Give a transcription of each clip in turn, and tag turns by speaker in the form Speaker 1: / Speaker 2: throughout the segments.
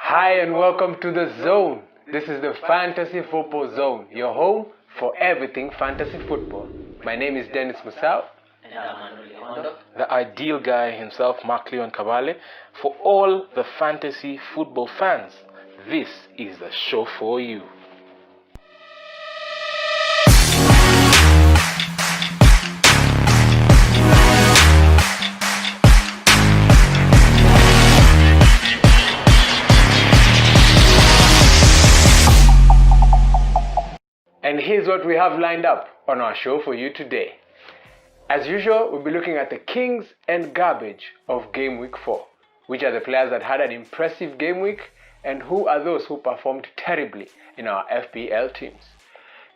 Speaker 1: Hi and welcome to The Zone. This is the Fantasy Football Zone, your home for everything fantasy football. My name is Dennis Musau.
Speaker 2: The ideal guy himself, Mark Leon Cavale. For all the fantasy football fans, this is the show for you.
Speaker 1: And here's what we have lined up on our show for you today. As usual, we'll be looking at the kings and garbage of Game Week 4. Which are the players that had an impressive game week and who are those who performed terribly in our FPL teams.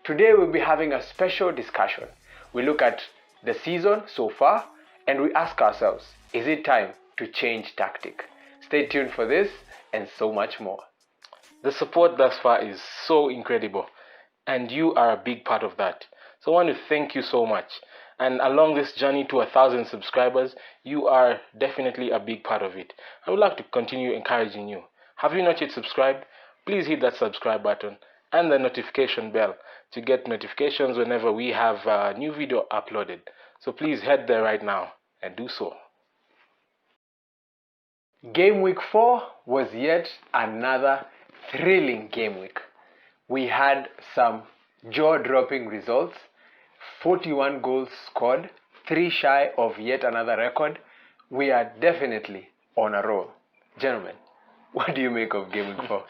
Speaker 1: Today we'll be having a special discussion. We look at the season so far and we ask ourselves, is it time to change tactic? Stay tuned for this and so much more.
Speaker 2: The support thus far is so incredible, and you are a big part of that. So I want to thank you so much. And along this journey to 1,000 subscribers, you are definitely a big part of it. I would like to continue encouraging you. Have you not yet subscribed? Please hit that subscribe button and the notification bell to get notifications whenever we have a new video uploaded. So please head there right now and do so.
Speaker 1: Game week 4 was yet another thrilling game week. We had some jaw-dropping results. 41 goals scored, 3 shy of yet another record. We are definitely on a roll. Gentlemen, what do you make of Game Week 4?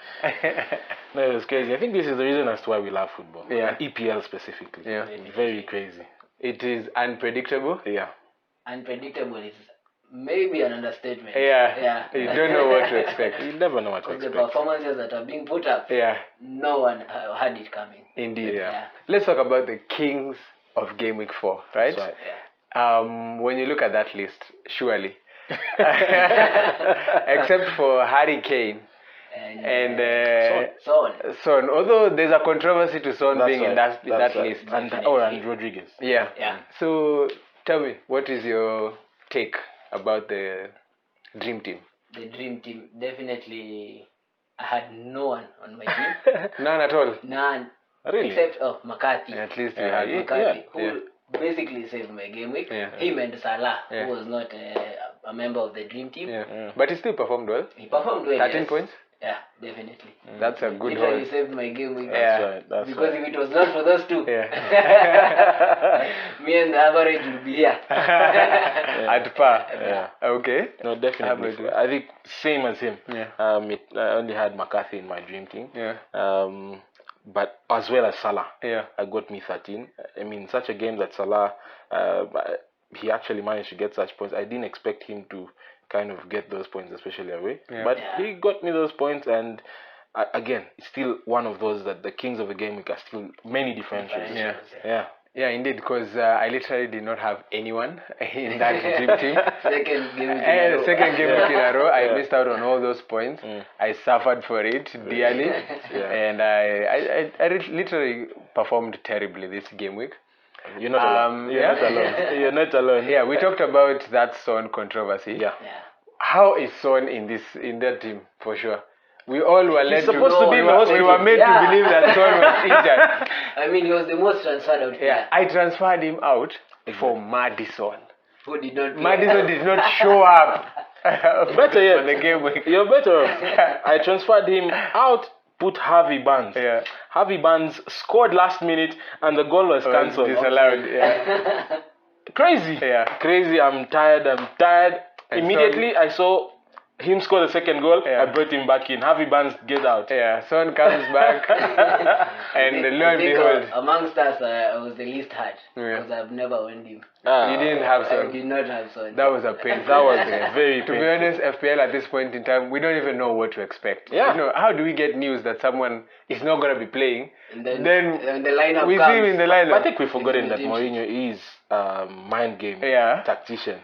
Speaker 2: No, it was crazy. I think this is the reason as to why we love football.
Speaker 1: Yeah.
Speaker 2: And EPL specifically.
Speaker 1: Yeah.
Speaker 2: Very crazy.
Speaker 1: It is unpredictable.
Speaker 2: Yeah.
Speaker 3: Unpredictable is maybe an understatement.
Speaker 1: Yeah. You don't know what to expect.
Speaker 2: You never know what to
Speaker 3: Because the
Speaker 2: expect.
Speaker 3: performances that are being put up,
Speaker 1: Yeah,
Speaker 3: no one had it coming.
Speaker 1: indeed.
Speaker 2: Yeah.
Speaker 1: Let's talk about the kings of Game Week 4, right?
Speaker 2: That's right.
Speaker 3: Yeah.
Speaker 1: When you look at that list, surely, except for Harry Kane and Son, although there's a controversy to Son being in that list.
Speaker 2: And Rodriguez.
Speaker 1: Yeah.
Speaker 3: Yeah.
Speaker 1: So tell me, what is your take about the dream team?
Speaker 3: The dream team, definitely, I had no one on my team.
Speaker 1: None at all.
Speaker 3: None.
Speaker 2: Really?
Speaker 3: Except McCarthy.
Speaker 1: At least you
Speaker 2: Yeah,
Speaker 1: had
Speaker 2: yeah.
Speaker 3: McCarthy, who
Speaker 1: Yeah.
Speaker 3: basically saved my game week.
Speaker 1: Yeah.
Speaker 3: Him and Salah,
Speaker 1: Yeah.
Speaker 3: who was not a member of the dream team.
Speaker 1: Yeah. But he still performed well.
Speaker 3: He performed well.
Speaker 1: 13
Speaker 3: yes.
Speaker 1: points.
Speaker 3: Yeah, definitely.
Speaker 1: That's a good
Speaker 3: Literally
Speaker 1: haul.
Speaker 3: saved my game week.
Speaker 1: Yeah.
Speaker 2: That's
Speaker 3: Because
Speaker 2: right.
Speaker 3: if it was not for those two,
Speaker 1: Yeah.
Speaker 3: me and the average would be here.
Speaker 1: At par.
Speaker 2: Yeah.
Speaker 1: Okay.
Speaker 2: No, definitely.
Speaker 1: How about
Speaker 2: I think same as him.
Speaker 1: Yeah.
Speaker 2: I only had McCarthy in my dream team.
Speaker 1: Yeah.
Speaker 2: But as well as Salah.
Speaker 1: Yeah.
Speaker 2: I got me 13. I mean, such a game that Salah, he actually managed to get such points. I didn't expect him to kind of get those points, especially away.
Speaker 1: Yeah.
Speaker 2: But
Speaker 3: Yeah.
Speaker 2: he got me those points, and again, it's still one of those that the kings of the game week are still many differentials.
Speaker 1: Yeah.
Speaker 2: Yeah.
Speaker 1: Yeah, indeed, because I literally did not have anyone in that dream team.
Speaker 3: Second game week in a
Speaker 1: And
Speaker 3: row.
Speaker 1: the second game week in a row, I
Speaker 2: Yeah.
Speaker 1: missed out on all those points. I suffered for it dearly, and I literally performed terribly this game week.
Speaker 2: You're not alone. You're
Speaker 1: yeah.
Speaker 2: not alone. You're not alone.
Speaker 1: Yeah, we talked about that Son controversy.
Speaker 2: Yeah.
Speaker 3: Yeah.
Speaker 1: How is Son in that team for sure? We all were led
Speaker 2: supposed to be
Speaker 1: we
Speaker 2: the
Speaker 1: were,
Speaker 2: most
Speaker 1: we were made
Speaker 3: Yeah.
Speaker 1: to believe that Son was injured.
Speaker 3: I mean, he was the most transferred out
Speaker 1: Yeah,
Speaker 3: player.
Speaker 1: I transferred him out for Madison.
Speaker 3: Who did not play.
Speaker 1: Madison did not show up.
Speaker 2: Better yet,
Speaker 1: for the game week.
Speaker 2: you're better off. I transferred him out, put Harvey Barnes.
Speaker 1: Yeah.
Speaker 2: Harvey Barnes scored last minute, and the goal was cancelled.
Speaker 1: Disallowed. Yeah.
Speaker 2: Crazy.
Speaker 1: Yeah.
Speaker 2: Crazy. I'm tired.
Speaker 1: And
Speaker 2: Immediately, I saw him score the second goal.
Speaker 1: Yeah.
Speaker 2: I brought him back in. Harvey Barnes, get out.
Speaker 1: Yeah, Son comes back, and lo
Speaker 3: I
Speaker 1: and
Speaker 3: think,
Speaker 1: behold,
Speaker 3: amongst us, I was the least hurt.
Speaker 1: Yeah.
Speaker 3: Because I've never owned him.
Speaker 1: you didn't have
Speaker 3: I
Speaker 1: Son.
Speaker 3: did not have Son.
Speaker 1: That was a pain.
Speaker 2: That was very
Speaker 1: To be
Speaker 2: painful.
Speaker 1: honest, FPL at this point in time, we don't even know what to expect.
Speaker 2: Yeah.
Speaker 1: You know, how do we get news that someone is not going to be playing?
Speaker 3: And then
Speaker 1: Then
Speaker 3: the lineup
Speaker 1: we see
Speaker 3: comes.
Speaker 1: him in the lineup.
Speaker 2: I think we've forgotten that
Speaker 3: Team
Speaker 2: Mourinho is a mind game
Speaker 1: Yeah.
Speaker 2: tactician.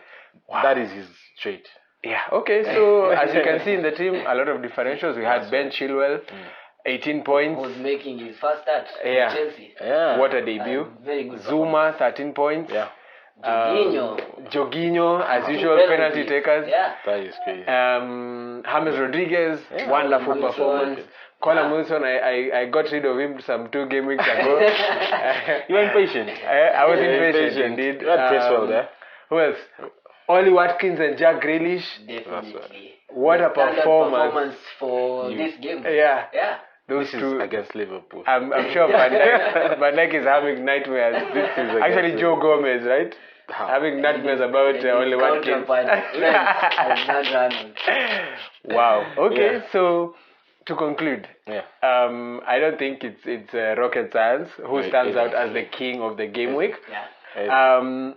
Speaker 2: That is his trait.
Speaker 1: Yeah, okay, so as you can see in the team, a lot of differentials. We had Ben Chilwell, 18 points.
Speaker 3: was making his first start
Speaker 1: Yeah.
Speaker 3: in Chelsea.
Speaker 2: Yeah.
Speaker 1: What a debut.
Speaker 3: Very good.
Speaker 1: Zuma, 13 points.
Speaker 2: Yeah.
Speaker 1: Jorginho, as usual, penalty takers.
Speaker 3: Yeah.
Speaker 2: That is crazy.
Speaker 1: James Rodriguez,
Speaker 2: Yeah.
Speaker 1: wonderful
Speaker 3: Wilson.
Speaker 1: performance. Connor Wilson, I got rid of him some 2 game weeks ago.
Speaker 2: You were impatient.
Speaker 1: I was
Speaker 2: You were
Speaker 1: impatient indeed.
Speaker 2: You had Cresswell there.
Speaker 1: Who else? Ollie Watkins and Jack Grealish.
Speaker 3: Definitely.
Speaker 1: What a
Speaker 3: Standard
Speaker 1: performance.
Speaker 3: for this game.
Speaker 1: Yeah.
Speaker 3: Yeah.
Speaker 1: Those
Speaker 2: This
Speaker 1: two.
Speaker 2: is against Liverpool.
Speaker 1: I'm sure Van Dijk is having nightmares.
Speaker 2: This is
Speaker 1: Actually,
Speaker 2: against
Speaker 1: Joe Gomez, right?
Speaker 2: How?
Speaker 1: Having nightmares about Ollie Watkins. Wow. Okay,
Speaker 2: Yeah.
Speaker 1: so to conclude,
Speaker 2: Yeah.
Speaker 1: I don't think it's rocket science who
Speaker 2: It
Speaker 1: stands out
Speaker 2: isn't.
Speaker 1: as the king of the game week.
Speaker 3: Yeah.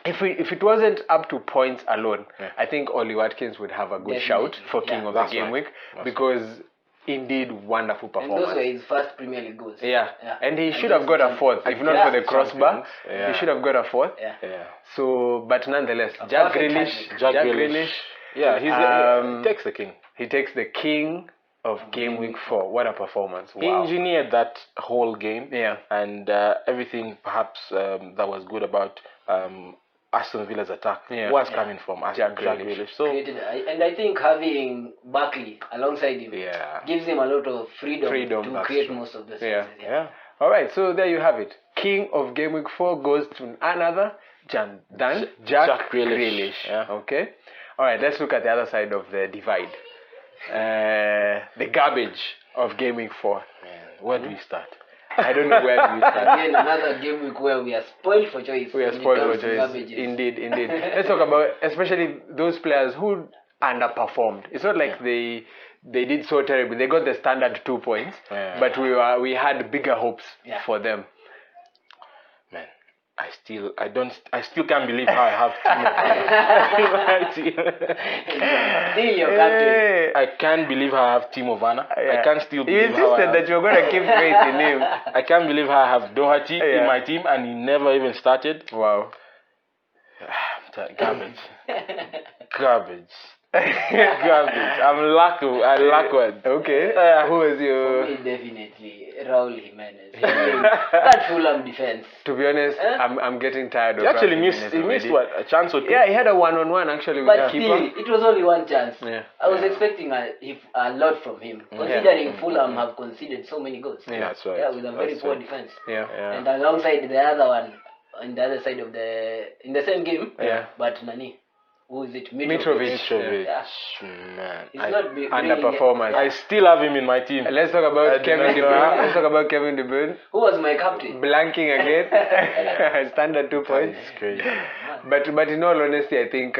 Speaker 1: If it wasn't up to points alone,
Speaker 2: Yeah.
Speaker 1: I think Ollie Watkins would have a good
Speaker 3: Definitely,
Speaker 1: shout for king
Speaker 3: yeah.
Speaker 1: of the
Speaker 2: That's
Speaker 1: game
Speaker 2: right.
Speaker 1: week
Speaker 2: That's
Speaker 1: because indeed wonderful
Speaker 3: And those
Speaker 1: performance.
Speaker 3: were his first Premier League goals.
Speaker 1: Yeah. And he should have
Speaker 3: Against
Speaker 1: got a
Speaker 3: the
Speaker 1: fourth, if not
Speaker 3: Yeah.
Speaker 1: for the crossbar.
Speaker 2: Champions, yeah.
Speaker 1: He should have got a fourth.
Speaker 3: Yeah.
Speaker 2: Yeah.
Speaker 1: So, but nonetheless,
Speaker 3: A
Speaker 1: Jack
Speaker 3: perfect
Speaker 1: Grealish,
Speaker 3: hat-trick.
Speaker 2: Jack
Speaker 1: Jack
Speaker 2: Grealish.
Speaker 1: Grealish,
Speaker 2: Yeah, he takes the king.
Speaker 1: he takes the king of game week 4. What a performance!
Speaker 2: He
Speaker 1: Wow.
Speaker 2: engineered that whole game.
Speaker 1: Yeah.
Speaker 2: And everything perhaps that was good about Aston Villa's attack
Speaker 1: Yeah.
Speaker 2: was coming from
Speaker 1: Jack
Speaker 2: Jack
Speaker 1: Grealish.
Speaker 2: Grealish. So
Speaker 3: And I think having Barkley alongside him
Speaker 2: yeah.
Speaker 3: gives him a lot of freedom to
Speaker 1: that's
Speaker 3: create
Speaker 1: true.
Speaker 3: most of the
Speaker 1: Yeah.
Speaker 3: chances.
Speaker 2: Yeah.
Speaker 1: All right, so there you have it. King of game week 4 goes to another Jack
Speaker 2: Jack
Speaker 1: Grealish.
Speaker 2: Grealish. Yeah.
Speaker 1: Okay. All right, let's look at the other side of the divide. The garbage of game week 4.
Speaker 2: Man, where do we start?
Speaker 1: I don't know where do we start.
Speaker 3: Again, another game week where we are spoiled for choice.
Speaker 1: We are
Speaker 3: when it
Speaker 1: spoiled
Speaker 3: comes
Speaker 1: for
Speaker 3: to
Speaker 1: choice.
Speaker 3: garbages.
Speaker 1: Indeed. Let's talk about especially those players who underperformed. It's not like they did so terribly. They got the standard 2 points,
Speaker 2: Yeah.
Speaker 1: but we had bigger hopes
Speaker 3: Yeah.
Speaker 1: for them.
Speaker 2: Man, I still can't believe how I have Timo Werner.
Speaker 3: Still your captain.
Speaker 1: Hey.
Speaker 2: I can't believe how I have Timo Werner.
Speaker 1: Yeah.
Speaker 2: I can't still
Speaker 1: You
Speaker 2: believe how I
Speaker 1: insisted
Speaker 2: have,
Speaker 1: that you were going to keep faith in him.
Speaker 2: I can't believe how I have Doherty
Speaker 1: Yeah.
Speaker 2: in my team and he never even started.
Speaker 1: Wow.
Speaker 2: Garbage. Garbage. I lack words.
Speaker 1: Okay. Who was
Speaker 3: For
Speaker 1: your?
Speaker 3: me, definitely Raul Jimenez. That Fulham defense.
Speaker 1: To be honest, I'm getting tired of.
Speaker 2: He actually
Speaker 1: Raul
Speaker 2: missed.
Speaker 1: Jimenez
Speaker 2: He missed
Speaker 1: already.
Speaker 2: what, a chance or two.
Speaker 1: Yeah, he had a 1-on-1 actually with
Speaker 3: But
Speaker 1: the
Speaker 3: still,
Speaker 1: keeper.
Speaker 3: it was only one chance.
Speaker 1: Yeah.
Speaker 3: I was expecting a lot from him, considering Fulham have conceded so many goals.
Speaker 2: Yeah, that's right.
Speaker 3: Yeah, with a very
Speaker 2: That's
Speaker 3: poor
Speaker 2: right.
Speaker 3: defense.
Speaker 1: Yeah.
Speaker 2: Yeah.
Speaker 3: And alongside the other one, on the other side of in the same game.
Speaker 1: Yeah.
Speaker 3: But Nani, who is it?
Speaker 1: Mitrovic.
Speaker 2: Mitrovic,
Speaker 3: Yeah.
Speaker 2: man.
Speaker 3: He's not
Speaker 1: Underperformance.
Speaker 2: I still have him in my team.
Speaker 1: Let's talk about Kevin De Bruyne. Let's talk about Kevin De Bruyne.
Speaker 3: Who was my captain?
Speaker 1: Blanking again. Standard 2 points.
Speaker 2: It's crazy.
Speaker 1: But in all honesty, I think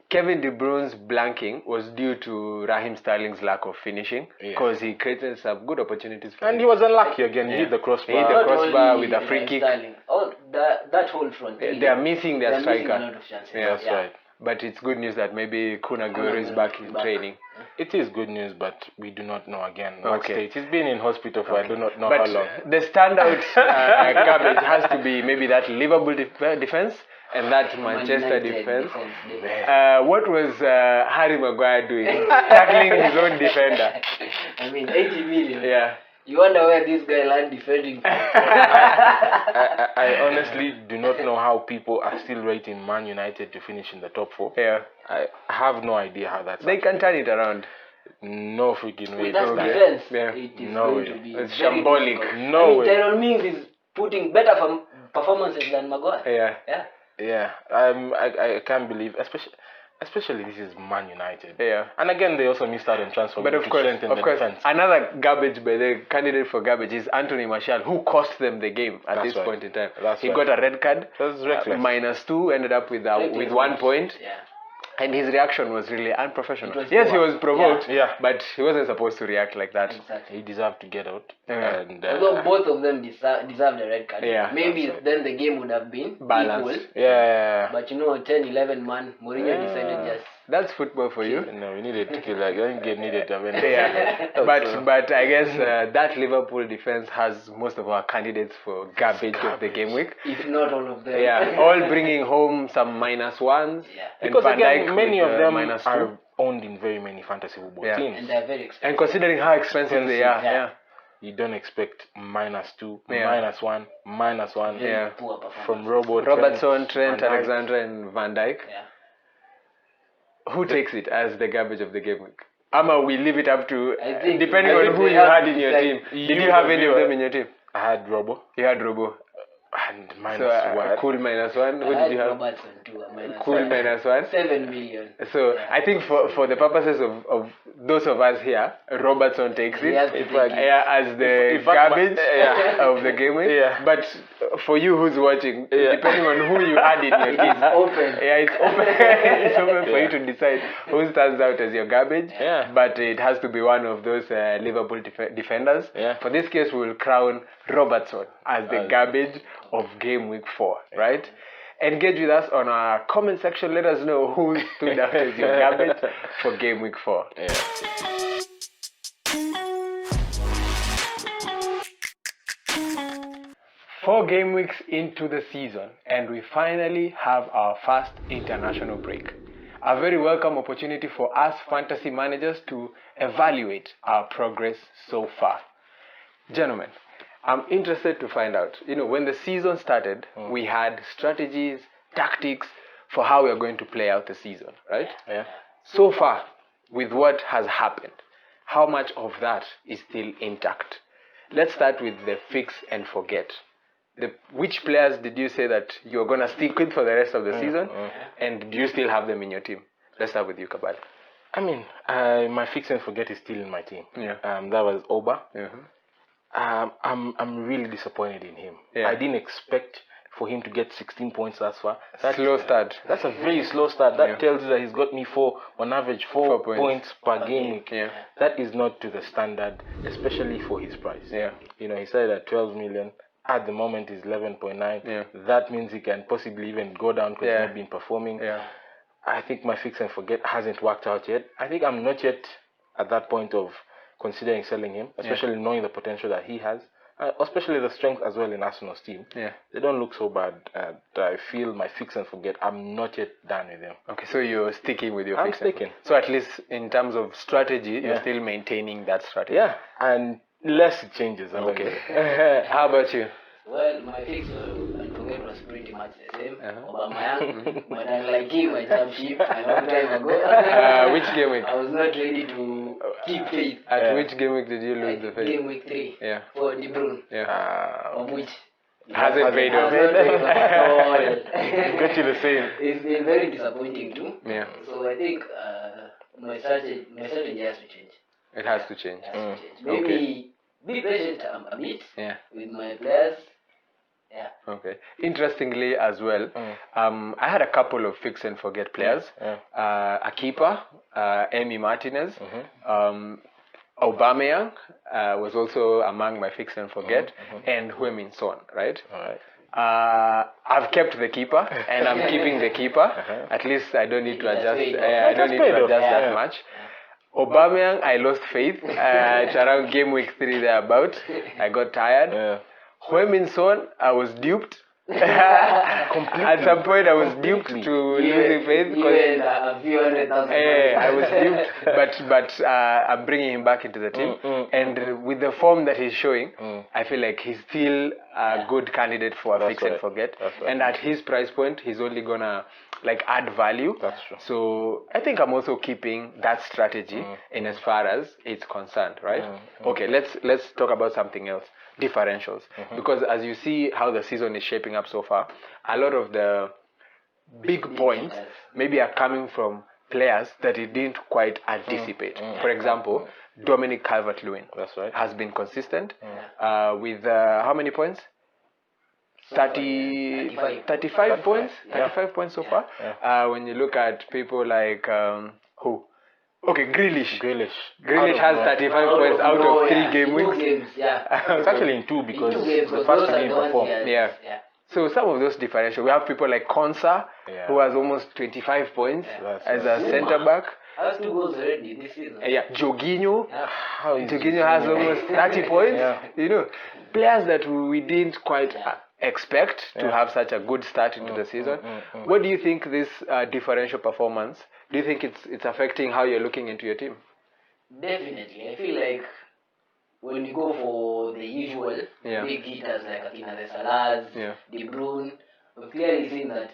Speaker 1: Kevin De Bruyne's blanking was due to Raheem Sterling's lack of finishing
Speaker 2: Yeah.
Speaker 1: because he created some good opportunities for
Speaker 2: And
Speaker 1: him.
Speaker 2: he was unlucky again. He hit the crossbar.
Speaker 1: He hit the
Speaker 3: Not
Speaker 1: crossbar
Speaker 3: only
Speaker 1: with a free kick.
Speaker 3: Sterling. Oh, that whole front. three,
Speaker 1: They are missing their
Speaker 3: they're
Speaker 1: striker.
Speaker 3: Missing a lot of chances.
Speaker 1: Yeah,
Speaker 2: That's right.
Speaker 1: But it's good news that maybe Kun Aguero is back in training.
Speaker 2: It is good news, but we do not know again what
Speaker 1: Okay.
Speaker 2: state. He's been in hospital for I do not know
Speaker 1: But
Speaker 2: how long.
Speaker 1: the standout garbage has to be maybe that Liverpool defense and that Manchester
Speaker 3: United
Speaker 1: defense.
Speaker 3: defense.
Speaker 1: What was Harry Maguire doing? Tackling his own defender.
Speaker 3: I mean, 80 million.
Speaker 1: Yeah.
Speaker 3: You wonder where this guy learned defending from.
Speaker 2: I honestly do not know how people are still rating Man United to finish in the top 4.
Speaker 1: Yeah.
Speaker 2: I have no idea how that's
Speaker 1: They can turn it around.
Speaker 2: no freaking way.
Speaker 3: With that
Speaker 2: that's
Speaker 3: defense,
Speaker 1: Yeah.
Speaker 3: it is
Speaker 2: No
Speaker 3: going
Speaker 2: way.
Speaker 3: to be
Speaker 1: It's
Speaker 3: very
Speaker 1: shambolic.
Speaker 3: difficult.
Speaker 2: No
Speaker 3: I mean,
Speaker 2: way.
Speaker 3: Tyrone Mings is putting better performances than Maguire.
Speaker 1: Yeah.
Speaker 3: Yeah.
Speaker 2: Yeah, I can't believe, especially this is Man United.
Speaker 1: Yeah.
Speaker 2: And again, they also missed out on transfer
Speaker 1: But
Speaker 2: to
Speaker 1: of course,
Speaker 2: strengthen the defense.
Speaker 1: another garbage by the candidate for garbage is Anthony Martial, who cost them the game at
Speaker 2: That's
Speaker 1: this
Speaker 2: right.
Speaker 1: point in time.
Speaker 2: That's
Speaker 1: he
Speaker 2: right.
Speaker 1: got a red card,
Speaker 2: That's reckless.
Speaker 1: -2, ended up with
Speaker 3: Reckless
Speaker 1: 1 point,
Speaker 3: Yeah.
Speaker 1: and his reaction was really unprofessional.
Speaker 3: It was
Speaker 1: Yes, he
Speaker 3: poor.
Speaker 1: was provoked,
Speaker 2: Yeah.
Speaker 1: but he wasn't supposed to react like that.
Speaker 3: Exactly.
Speaker 2: He deserved to get out.
Speaker 1: Yeah.
Speaker 2: And
Speaker 3: Although both of them deserved a red card.
Speaker 1: Yeah,
Speaker 3: Maybe
Speaker 2: that's right.
Speaker 3: then the game would have been
Speaker 1: Balanced.
Speaker 3: equal.
Speaker 2: yeah.
Speaker 3: But 10-11 man, Mourinho decided just.
Speaker 1: That's football for you.
Speaker 2: No, we needed to kill. Like, I think game needed to have ended.
Speaker 1: Yeah, but I guess that Liverpool defense has most of our candidates for garbage of the game week.
Speaker 3: If not all of them.
Speaker 1: Yeah, all bringing home some -1s.
Speaker 3: Yeah.
Speaker 1: And
Speaker 2: Because
Speaker 1: Van
Speaker 2: again,
Speaker 1: Dijk
Speaker 2: many
Speaker 1: with,
Speaker 2: of them
Speaker 1: -2.
Speaker 2: are owned in very many fantasy football
Speaker 1: Yeah.
Speaker 2: teams.
Speaker 3: And they're very expensive.
Speaker 1: And considering how expensive they are,
Speaker 3: Yeah.
Speaker 1: yeah.
Speaker 2: you don't expect -2,
Speaker 1: Yeah.
Speaker 2: -1, -1
Speaker 1: Yeah.
Speaker 3: Poor performance.
Speaker 2: from Robertson,
Speaker 1: Robertson, Trent,
Speaker 2: Van Dijk.
Speaker 1: Alexander, and Van Dijk.
Speaker 3: Yeah.
Speaker 1: Who takes it as the garbage of the game week? Ama, we leave it up to
Speaker 3: I think-
Speaker 1: depending
Speaker 3: I
Speaker 1: on
Speaker 3: think
Speaker 1: who
Speaker 3: they
Speaker 1: you
Speaker 3: have
Speaker 1: had
Speaker 3: to
Speaker 1: in your
Speaker 3: decide.
Speaker 1: team. Did you have any of them in your team?
Speaker 2: I had Robo
Speaker 1: You had Robo.
Speaker 2: and -1.
Speaker 1: So cool -1. Who
Speaker 3: I
Speaker 1: did you
Speaker 3: had
Speaker 1: have?
Speaker 3: Robertson too.
Speaker 1: Cool -1.
Speaker 3: 7 million.
Speaker 1: So
Speaker 3: Yeah.
Speaker 1: I think for the purposes of those of us here, Robertson takes
Speaker 3: He
Speaker 1: it.
Speaker 3: has to
Speaker 2: In
Speaker 3: take
Speaker 2: fact,
Speaker 3: it.
Speaker 1: Yeah, as the
Speaker 2: in fact,
Speaker 1: garbage
Speaker 2: yeah.
Speaker 1: of the game week.
Speaker 2: Yeah.
Speaker 1: But for you who's watching,
Speaker 2: Yeah.
Speaker 1: depending on who you had in your team,
Speaker 3: Open.
Speaker 1: yeah, it's open. It's open for you to decide who stands out as your garbage.
Speaker 2: Yeah.
Speaker 1: But it has to be one of those Liverpool defenders.
Speaker 2: Yeah.
Speaker 1: For this case, we will crown Robertson as the garbage of game week 4, right? Engage with us on our comment section. Let us know who stood out as your garbage for game week 4.
Speaker 2: Yeah.
Speaker 1: Four game weeks into the season, and we finally have our first international break. A very welcome opportunity for us fantasy managers to evaluate our progress so far. Gentlemen, I'm interested to find out, when the season started, we had strategies, tactics for how we are going to play out the season, right?
Speaker 2: Yeah.
Speaker 1: So far, with what has happened, how much of that is still intact? Let's start with the fix and forget. Which players did you say that you're going to stick with for the rest of the season? And do you still have them in your team? Let's start with you, Kabal.
Speaker 2: I mean, my fix and forget is still in my team.
Speaker 1: Yeah.
Speaker 2: That was Oba.
Speaker 1: Uh-huh.
Speaker 2: I'm really disappointed in him.
Speaker 1: Yeah.
Speaker 2: I didn't expect for him to get 16 points thus far.
Speaker 1: Slow start.
Speaker 2: That's a very slow start. That
Speaker 1: Yeah.
Speaker 2: tells you that he's got me on average 4
Speaker 1: 4
Speaker 2: points per game week.
Speaker 1: Yeah.
Speaker 2: That is not to the standard, especially for his price.
Speaker 1: Yeah.
Speaker 2: He started at 12 million. At the moment, is 11.9.
Speaker 1: Yeah.
Speaker 2: That means he can possibly even go down because
Speaker 1: Yeah.
Speaker 2: he's not been performing.
Speaker 1: Yeah.
Speaker 2: I think my fix and forget hasn't worked out yet. I think I'm not yet at that point of considering selling him, especially knowing the potential that he has, especially the strength as well in Arsenal's team.
Speaker 1: Yeah.
Speaker 2: They don't look so bad. I feel my fix and forget, I'm not yet done with them.
Speaker 1: Okay, so you're sticking with your
Speaker 2: I'm
Speaker 1: fix and
Speaker 2: sticking.
Speaker 1: forget. So at least in terms of strategy, you're
Speaker 2: Yeah.
Speaker 1: still maintaining that strategy.
Speaker 2: Yeah, and less it changes.
Speaker 1: Okay. How about you?
Speaker 3: Well, my fix and forget was pretty much the same.
Speaker 1: Uh-huh.
Speaker 3: Aubameyang, but unlike him, I jumped ship a long time ago.
Speaker 1: Which game week?
Speaker 3: I was not ready to keep faith.
Speaker 1: At which game week did you lose the faith?
Speaker 3: Game week 3
Speaker 1: Yeah.
Speaker 3: for De Bruyne,
Speaker 1: Yeah.
Speaker 3: of which
Speaker 1: Hasn't paid off.
Speaker 3: has not paid off at all.
Speaker 2: Got you the same.
Speaker 3: It's been very disappointing too.
Speaker 1: Yeah.
Speaker 3: So I think my strategy has to change.
Speaker 1: It has to change.
Speaker 3: It has to change. Maybe be patient a bit
Speaker 1: Yeah.
Speaker 3: with my players. Yeah.
Speaker 1: Okay. Interestingly as well, I had a couple of fix and forget players. A keeper, Emi Martinez. Aubameyang was also among my fix and forget, and Heung-min Son, right?
Speaker 2: All right.
Speaker 1: I've kept the keeper, and I'm keeping the keeper. At least I don't need to
Speaker 3: That's
Speaker 1: adjust.
Speaker 3: paid off.
Speaker 1: I don't need
Speaker 2: That's
Speaker 1: to
Speaker 2: paid off.
Speaker 1: adjust that
Speaker 2: Yeah.
Speaker 1: much. Aubameyang, I lost faith. It's around game week 3 thereabout. I got tired.
Speaker 2: Yeah.
Speaker 1: Heung-min Son, I was duped. At some point, I was duped to losing faith because
Speaker 3: Even a few 100,000.
Speaker 1: I was duped, but I'm bringing him back into the team. And with the form that he's showing, I feel like he's still a good candidate for a
Speaker 2: That's
Speaker 1: fix and
Speaker 2: right.
Speaker 1: forget.
Speaker 2: That's right.
Speaker 1: And at his price point, he's only gonna add value.
Speaker 2: That's true.
Speaker 1: So I think I'm also keeping that strategy in as far as it's concerned, right? Okay, let's talk about something else. Differentials. Because as you see how the season is shaping up so far, a lot of the big points maybe are coming from players that he didn't quite anticipate. For example, Dominic Calvert-Lewin
Speaker 2: That's right.
Speaker 1: has been consistent with how many points? 35 points. 35 points so far. When you look at people like who? Okay, Grealish. Grealish has 35 points out of 3 game
Speaker 3: Two
Speaker 1: weeks.
Speaker 3: games, yeah.
Speaker 2: It's actually in 2 because
Speaker 3: In 2 games,
Speaker 2: the
Speaker 3: because
Speaker 2: first
Speaker 3: those
Speaker 2: he
Speaker 3: are
Speaker 2: didn't
Speaker 3: the ones
Speaker 2: perform.
Speaker 3: he has.
Speaker 1: Yeah.
Speaker 3: Yeah.
Speaker 1: So some of those differential. We have people like Konsa,
Speaker 2: Yeah.
Speaker 1: who has almost 25 points
Speaker 2: That's
Speaker 1: as
Speaker 2: right.
Speaker 1: a centre back.
Speaker 3: Has 2 goals already this season.
Speaker 1: Yeah, Jorginho.
Speaker 2: How is
Speaker 1: Jorginho has almost 30 points.
Speaker 2: Yeah.
Speaker 1: Players that we didn't quite expect to have such a good start into the season. What do you think this differential performance? Do you think it's affecting how you're looking into your team?
Speaker 3: Definitely. I feel like when you go for the usual big hitters like Akina the Salahs, De Bruyne, we've clearly seen that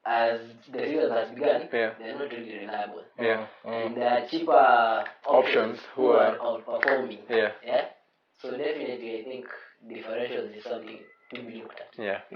Speaker 3: as the season has begun, they're not really reliable. And there are cheaper options who are outperforming. So definitely, I think differentials is something to be looked at.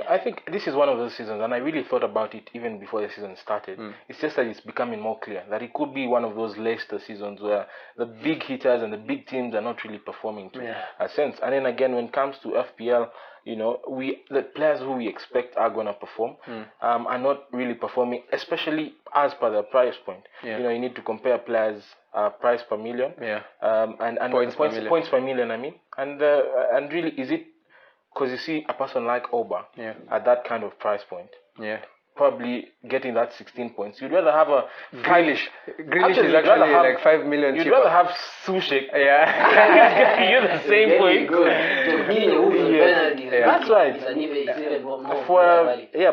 Speaker 2: I think this is one of those seasons, and I really thought about it even before the season started. It's just that it's becoming more clear that it could be one of those Leicester seasons where the big hitters and the big teams are not really performing to a sense. And then again, when it comes to FPL, the players who we expect are going to perform are not really performing, especially as per the price point. You need to compare players' price per million and points per million. I mean, and really, is it because you see a person like Oba at that kind of price point? Probably getting that 16 points. You'd rather have a
Speaker 1: Grealish. Grealish is actually like 5 million cheaper.
Speaker 2: You'd rather have Sushik. You're the same point. That's right.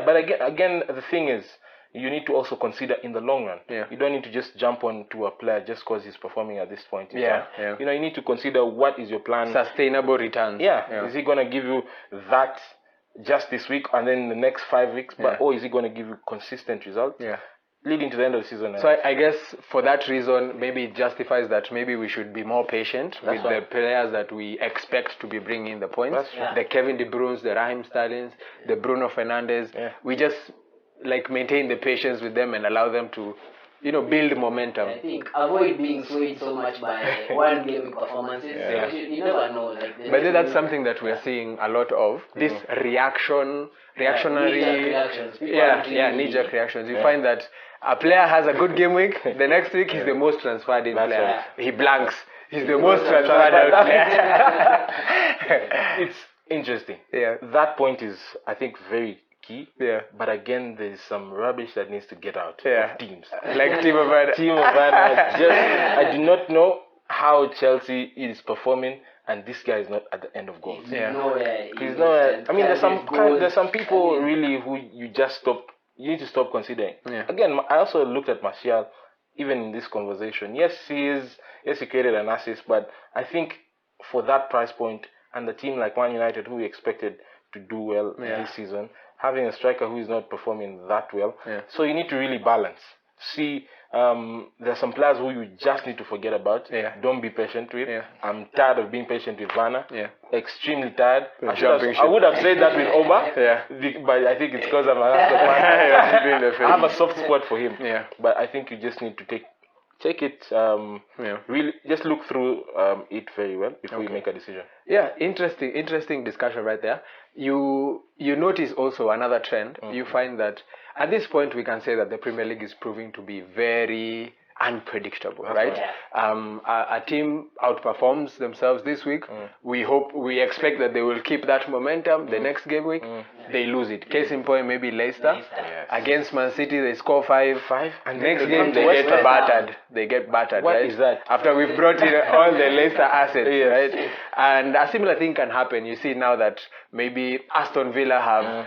Speaker 2: But again, the thing is, you need to also consider in the long run. You don't need to just jump onto a player just because he's performing at this point in time. You need to consider what is your plan.
Speaker 1: Sustainable returns.
Speaker 2: Is he going to give you that just this week and then the next 5 weeks? Or is he going to give you consistent results? Leading to the end of the season.
Speaker 1: So I guess for that reason, maybe it justifies that maybe we should be more patient with the players that we expect to be bringing the points. The Kevin De Bruynes, the Raheem Sterlings, the Bruno Fernandes. We just maintain the patience with them and allow them to, build momentum.
Speaker 3: I think avoid being swayed so much by one game performances. You never know.
Speaker 1: But then that's something that we're seeing a lot of. This reactionary, knee-jerk reactions. You find that a player has a good game week, the next week he's the most transferred in player. He blanks. He's the most transferred out player.
Speaker 2: It's interesting. That point is, I think, very key. But again, there's some rubbish that needs to get out of teams.
Speaker 1: Like Timo Werner.
Speaker 2: I do not know how Chelsea is performing, and this guy is not at the end of goals.
Speaker 3: He's
Speaker 2: nowhere. I mean, there's some people really who you need to stop considering. Again, I also looked at Martial, even in this conversation. Yes, he created an assist, but I think for that price point and the team like Man United, who we expected to do well this season, having a striker who is not performing that well. So you need to really balance. See, there's some players who you just need to forget about. Don't be patient with. I'm tired of being patient with Werner. Extremely tired. I would have said that with Oba, but I think it's because I'm an Arsenal fan. I have a soft spot for him. But I think you just need to take it, really just look through it very well before you make a decision.
Speaker 1: Interesting discussion right there. You notice also another trend. You find that at this point we can say that the Premier League is proving to be very unpredictable, right? A team outperforms themselves this week. We expect that they will keep that momentum. The next game week, they lose it. Case in point, maybe Leicester. Against Man City, they score 5. And next game, they get battered. They get battered,
Speaker 2: What
Speaker 1: right?
Speaker 2: is that?
Speaker 1: After we've brought in all the Leicester assets, right? And a similar thing can happen. You see now that maybe Aston Villa have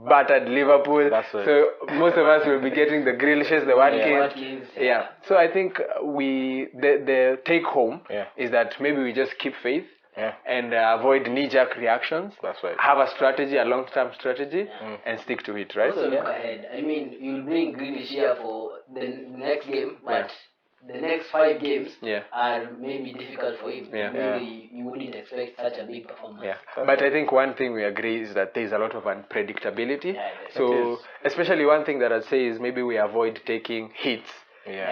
Speaker 1: battered Liverpool. So most of us will be getting the Grealishes, the Watkins. So I think the take home is that maybe we just keep faith and avoid knee-jerk reactions. Have a strategy, a long-term strategy, and stick to it, right?
Speaker 3: Also look ahead. I mean, you'll bring Grealish here for the next game, but the next 5 games are maybe difficult for him. Maybe you wouldn't expect such a big performance.
Speaker 1: But I think one thing we agree is that there's a lot of unpredictability. So especially one thing that I'd say is maybe we avoid taking hits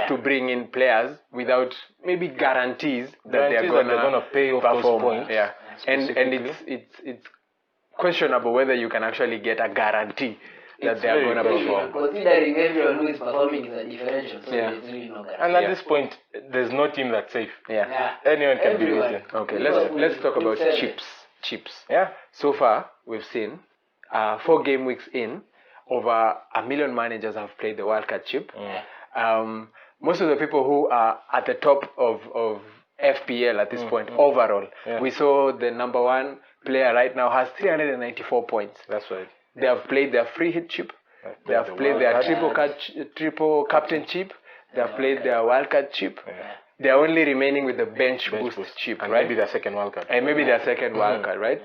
Speaker 1: to bring in players without maybe guarantees that they're going to
Speaker 2: pay off those points.
Speaker 1: And it's questionable whether you can actually get a guarantee that they are going to perform.
Speaker 3: Considering everyone who is performing is a differential, so there's really no guarantee.
Speaker 2: And at this point, there's no team that's safe. Anyone can be beaten.
Speaker 1: Okay, let's talk about chips. So far, we've seen 4 game weeks in, over 1 million managers have played the Wildcard chip. Most of the people who are at the top of FPL at this point overall, we saw the number 1 player right now has 394 points.
Speaker 2: That's right.
Speaker 1: They have played their free hit chip. They have played their triple captain chip. They have played their wildcard chip. they're only remaining with the bench boost chip,
Speaker 2: and
Speaker 1: right?
Speaker 2: Maybe their second wildcard.
Speaker 1: And maybe their second wildcard, right?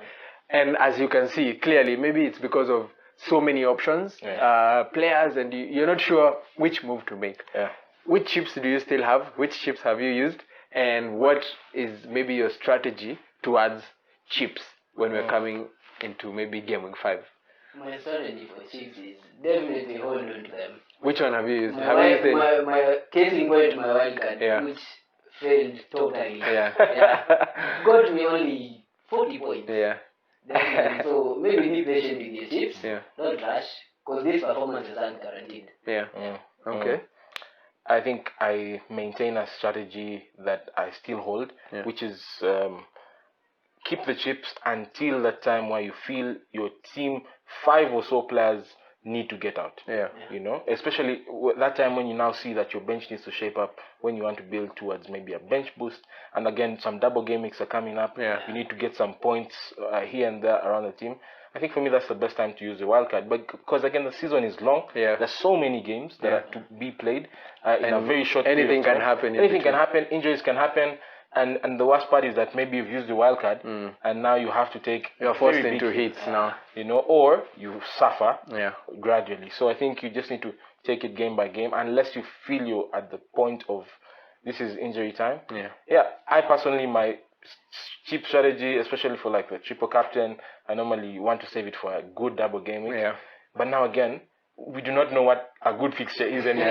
Speaker 1: And as you can see, clearly, maybe it's because of so many options, players, and you're not sure which move to make.
Speaker 2: Yeah.
Speaker 1: Which chips do you still have? Which chips have you used? And what is maybe your strategy towards chips when we're coming into maybe Game Week 5?
Speaker 3: My strategy for chips is definitely hold on to them.
Speaker 1: Which one have you used?
Speaker 3: My case in point, my wildcard, which failed totally. Got me only 40 points. So maybe be patient with your chips. Don't rush, because these performances aren't guaranteed.
Speaker 1: Okay.
Speaker 2: I think I maintain a strategy that I still hold, which is keep the chips until the time where you feel your team, 5 or so players, need to get out. You know, especially that time when you now see that your bench needs to shape up, when you want to build towards maybe a bench boost, and again some double game weeks are coming up. You need to get some points here and there around the team. I think for me that's the best time to use the wildcard, but because again the season is long, there's so many games that are to be played in a very short period.
Speaker 1: Anything can happen.
Speaker 2: Anything can happen. Injuries can happen. And the worst part is that maybe you've used the wildcard and now you have to take...
Speaker 1: You're forced into hits now.
Speaker 2: You know, or you suffer gradually. So I think you just need to take it game by game unless you feel you're at the point of this is injury time. I personally, my cheap strategy, especially for like the triple captain, I normally want to save it for a good double game week. But now again, we do not know what a good fixture is, and you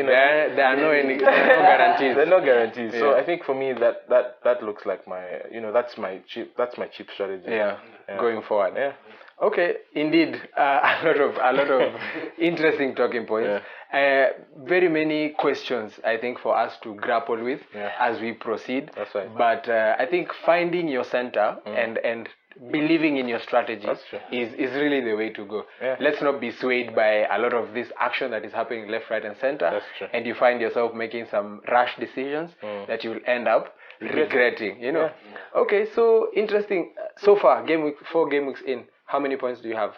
Speaker 2: know,
Speaker 1: there are no guarantees.
Speaker 2: There are no guarantees. So I think for me that looks like my, you know, that's my cheap strategy.
Speaker 1: Going forward. Okay, indeed, a lot of interesting talking points. Very many questions, I think, for us to grapple with as we proceed.
Speaker 2: That's right.
Speaker 1: But I think finding your center and believing in your strategy is really the way to go. Let's not be swayed by a lot of this action that is happening left, right, and center, and you find yourself making some rash decisions that you will end up regretting. You know. Okay, so interesting. So far, 4 game weeks in, how many points do you have?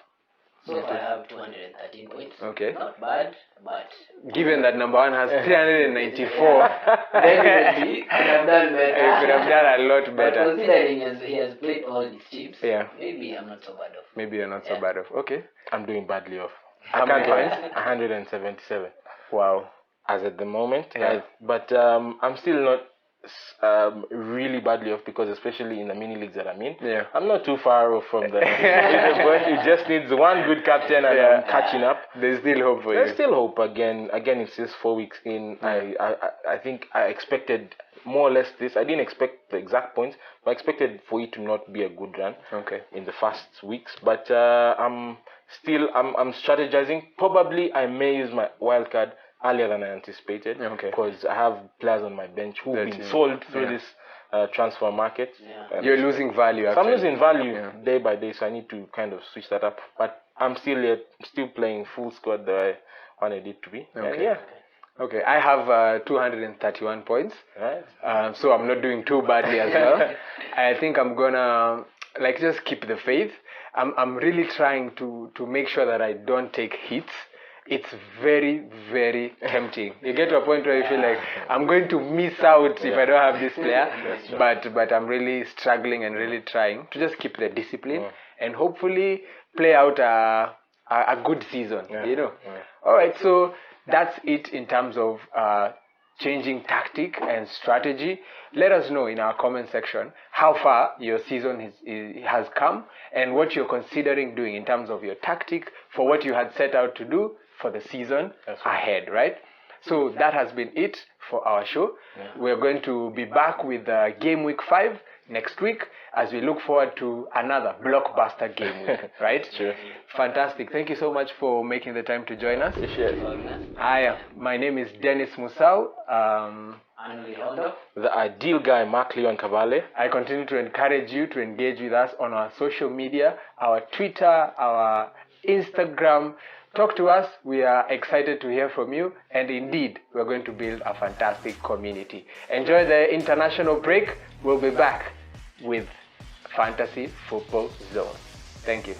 Speaker 3: So I have 213 points.
Speaker 1: Okay.
Speaker 3: Not bad, but...
Speaker 1: Given that number 1 has 394,
Speaker 3: definitely could have done better.
Speaker 1: You could have done a lot better.
Speaker 3: But considering he has played all these chips,
Speaker 1: yeah,
Speaker 3: maybe I'm not so bad off.
Speaker 1: Maybe you're not so bad off. Okay.
Speaker 2: I'm doing badly off.
Speaker 1: How many points?
Speaker 2: 177.
Speaker 1: Wow.
Speaker 2: As at the moment. Yeah. But I'm still not really badly off, because especially in the mini leagues that I'm in, I'm not too far off from the it just needs one good captain and I'm catching up.
Speaker 1: There's still hope for you.
Speaker 2: There's still hope. Again it's just 4 weeks in. I think I expected more or less this. I didn't expect the exact points, but I expected for it to not be a good run in the first weeks. But I'm strategizing. Probably I may use my wildcard earlier than I anticipated, because I have players on my bench who've been sold through this transfer market.
Speaker 1: You're losing value, actually.
Speaker 2: So I'm losing value day by day, so I need to kind of switch that up. But I'm still playing full squad the way I wanted it to be.
Speaker 1: Okay, I have 231 points.
Speaker 2: Right.
Speaker 1: So I'm not doing too badly as well. I think I'm gonna just keep the faith. I'm really trying to make sure that I don't take hits. It's very, very tempting. You get to a point where you feel like I'm going to miss out if I don't have this player. But I'm really struggling and really trying to just keep the discipline and hopefully play out a good season. You know. All right, so that's it in terms of changing tactic and strategy. Let us know in our comment section how far your season has come and what you're considering doing in terms of your tactic for what you had set out to do for the season ahead, right? So that has been it for our show. We're going to be back with Game Week 5 next week as we look forward to another blockbuster game week, right?
Speaker 2: Sure.
Speaker 1: Fantastic. Thank you so much for making the time to join us.
Speaker 2: Hi,
Speaker 1: my name is Dennis Musau.
Speaker 2: The ideal guy, Mark Leon Cavale.
Speaker 1: I continue to encourage you to engage with us on our social media, our Twitter, our Instagram. Talk to us. We are excited to hear from you. And indeed, we're going to build a fantastic community. Enjoy the international break. We'll be back with Fantasy Football Zone. Thank you.